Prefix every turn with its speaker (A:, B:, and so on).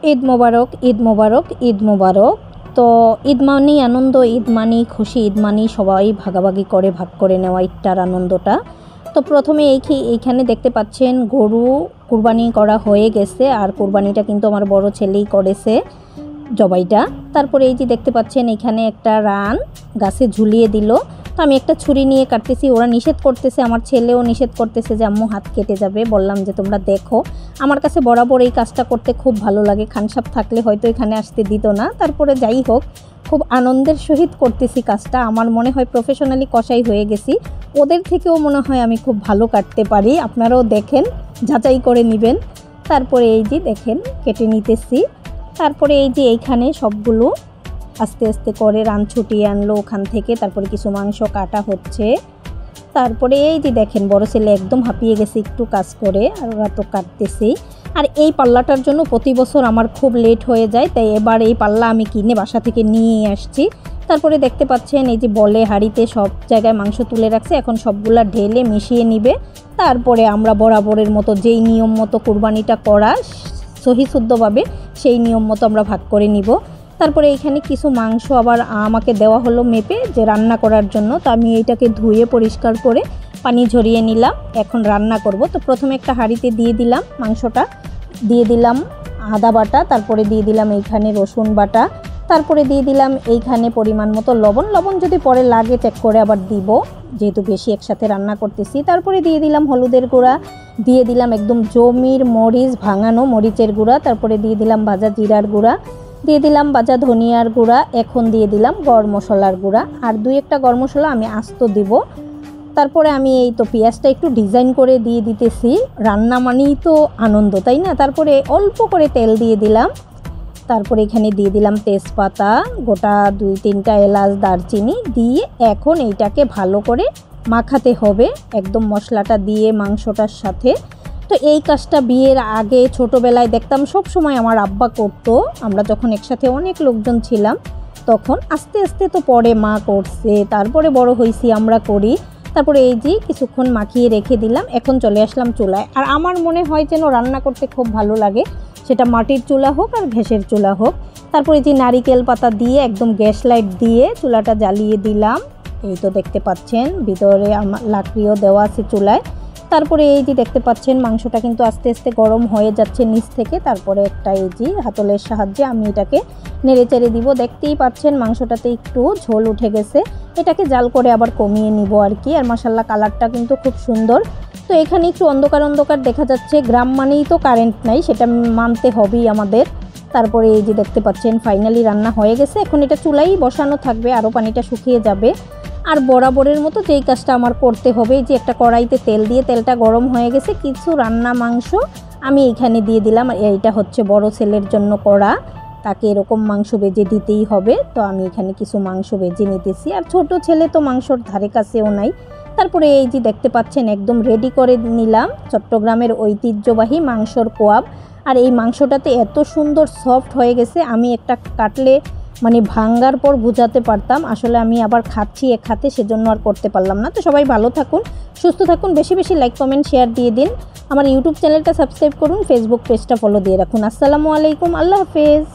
A: ঈদ মোবারক, ঈদ মোবারক, ঈদ মোবারক। তো ঈদ মানেই আনন্দ, ঈদ মানেই খুশি, ঈদ মানেই সবাই ভাগাভাগি করে ভাগ করে নেওয়া ঈদটার আনন্দটা। তো প্রথমে এইখানে দেখতে পাচ্ছেন গরু কুরবানি করা হয়ে গেছে, আর কুরবানিটা কিন্তু আমার বড় ছেলেই করেছে জবাইটা। তারপরে এই যে দেখতে পাচ্ছেন এখানে একটা রান গাছে ঝুলিয়ে দিল। তো আমি একটা ছুরি নিয়ে কাটতেছি, ওরা নিষেধ করতেছে, আমার ছেলেও নিষেধ করতেছে যে আম্মু হাত কেটে যাবে। বললাম যে তোমরা দেখো, আমার কাছে বরাবর এই কাজটা করতে খুব ভালো লাগে। খানসাপ থাকলে হয়তো এখানে আসতে দিত না, তারপরে যাই হোক খুব আনন্দের সহিত করতেছি কাজটা। আমার মনে হয় প্রফেশনালি কষাই হয়ে গেছি, ওদের থেকেও মনে হয় আমি খুব ভালো কাটতে পারি। আপনারাও দেখেন, যাচাই করে নেবেন। তারপরে এই যে দেখেন কেটে নিতেছি। তারপরে এই যে এইখানে সবগুলো আস্তে আস্তে করে রান ছুটিয়ে আনলো ওখান থেকে। তারপরে কিছু মাংস কাটা হচ্ছে। তারপরে এই যে দেখেন বড় ছেলে একদম হাঁপিয়ে গেছে একটু কাজ করে, আর ওরা তো কাটতেছেই। আর এই পাল্লাটার জন্য প্রতি বছর আমার খুব লেট হয়ে যায়, তাই এবার এই পাল্লা আমি কিনে বাসা থেকে নিয়ে আসছি। তারপরে দেখতে পাচ্ছেন এই যে বলে হাঁড়িতে সব জায়গায় মাংস তুলে রাখছে, এখন সবগুলা ঢেলে মিশিয়ে নিবে। তারপরে আমরা বরাবরের মতো যেই নিয়ম মতো কুরবানিটা করা সহিশুদ্ধভাবে সেই নিয়ম মতো আমরা ভাগ করে নিব। তারপরে এইখানে কিছু মাংস আবার আমাকে দেওয়া হলো মেপে যে রান্না করার জন্য। তো আমি এইটাকে ধুয়ে পরিষ্কার করে পানি ঝরিয়ে নিলাম, এখন রান্না করব। তো প্রথমে একটা হাঁড়িতে দিয়ে দিলাম মাংসটা, দিয়ে দিলাম আদা বাটা, তারপরে দিয়ে দিলাম এইখানে রসুন বাটা, তারপরে দিয়ে দিলাম এইখানে পরিমাণ মতো লবণ যদি পরে লাগে চেক করে আবার দিব, যেহেতু বেশি একসাথে রান্না করতেছি। তারপরে দিয়ে দিলাম হলুদের গুঁড়া, দিয়ে দিলাম একদম জমির মরিচ ভাঙানো মরিচের গুঁড়া, তারপরে দিয়ে দিলাম ভাজা জিরার গুঁড়া, দিয়ে দিলাম ভাজা ধনিয়ার গুঁড়া, এখন দিয়ে দিলাম গরম মশলার গুঁড়া, আর দুই একটা গরম মশলা আমি আস্ত দিব। তারপরে আমি এই তো পেঁয়াজটা একটু ডিজাইন করে দিয়ে দিতেছি, রান্না মানেই তো আনন্দ, তাই না। তারপরে অল্প করে তেল দিয়ে দিলাম, তারপরে এখানে দিয়ে দিলাম তেজপাতা, গোটা 2-3টা এলাচ, দারচিনি দিয়ে এখন এইটাকে ভালো করে মাখাতে হবে একদম মশলাটা দিয়ে মাংসটার সাথে। তো এই কাজটা বিয়ের আগে ছোটোবেলায় দেখতাম সব সময় আমার আব্বা করতো, আমরা যখন একসাথে অনেক লোকজন ছিলাম তখন। আস্তে আস্তে তো পরে মা করছে, তারপরে বড় হয়েছি আমরা করি। তারপরে এই যে কিছুক্ষণ মাখিয়ে রেখে দিলাম, এখন চলে আসলাম চুলায়। আর আমার মনে হয় যেন রান্না করতে খুব ভালো লাগে, সেটা মাটির চুলা হোক আর গ্যাসের চুলা হোক। তারপরে যে নারিকেল পাতা দিয়ে একদম গ্যাস লাইট দিয়ে চুলাটা জ্বালিয়ে দিলাম। এই তো দেখতে পাচ্ছেন ভিতরে আমার লাকড়িও দেওয়া আছে চুলায়। তারপরে এই যে দেখতে পাচ্ছেন মাংসটা কিন্তু আস্তে আস্তে গরম হয়ে যাচ্ছে নিচ থেকে। তারপরে একটা এই যে হাতলের সাহায্যে আমি এটাকে নেড়ে চেড়ে দিব। দেখতেই পাচ্ছেন মাংসটাতে একটু ঝোল উঠে গেছে, এটাকে জাল করে আবার কমিয়ে নিব আর কি। আর মাশাআল্লাহ কালারটা কিন্তু খুব সুন্দর। তো এখানে একটু অন্ধকার অন্ধকার দেখা যাচ্ছে, গ্রাম মানেই তো কারেন্ট নাই, সেটা মানতে হবেই আমাদের। তারপরে এই যে দেখতে পাচ্ছেন ফাইনালি রান্না হয়ে গেছে, এখন এটা চুলাই বসানো থাকবে, আরও পানিটা শুকিয়ে যাবে। আর বরাবরের মতো যেই কাজটা আমার করতে হবে, যে একটা কড়াইতে তেল দিয়ে তেলটা গরম হয়ে গেছে, কিছু রান্না মাংস আমি এইখানে দিয়ে দিলাম। এইটা হচ্ছে বড় ছেলের জন্য করা, তাকে এরকম মাংস ভেজে দিতেই হবে। তো আমি এখানে কিছু মাংস ভেজে নিতেছি, আর ছোট ছেলে তো মাংসর ধারে কাছেও নাই। তারপরে এই যে দেখতে পাচ্ছেন একদম রেডি করে নিলাম চট্টগ্রামের ঐতিহ্যবাহী মাংসর কোয়াব। আর এই মাংসটাতে এত সুন্দর সফট হয়ে গেছে, আমি একটা কাটলে মানে ভাঙ্গার পর বুঝাতে পারতাম। আসলে আমি আবার খাচ্ছি এক হাতে, সেজন্য আর করতে পারলাম না। তো সবাই ভালো থাকুন, সুস্থ থাকুন, বেশি বেশি লাইক কমেন্ট শেয়ার দিয়ে দিন। আমার ইউটিউব চ্যানেলটা সাবস্ক্রাইব করুন, ফেসবুক পেজটা ফলো দিয়ে রাখুন। আসসালামু আলাইকুম, আল্লাহ হাফেজ।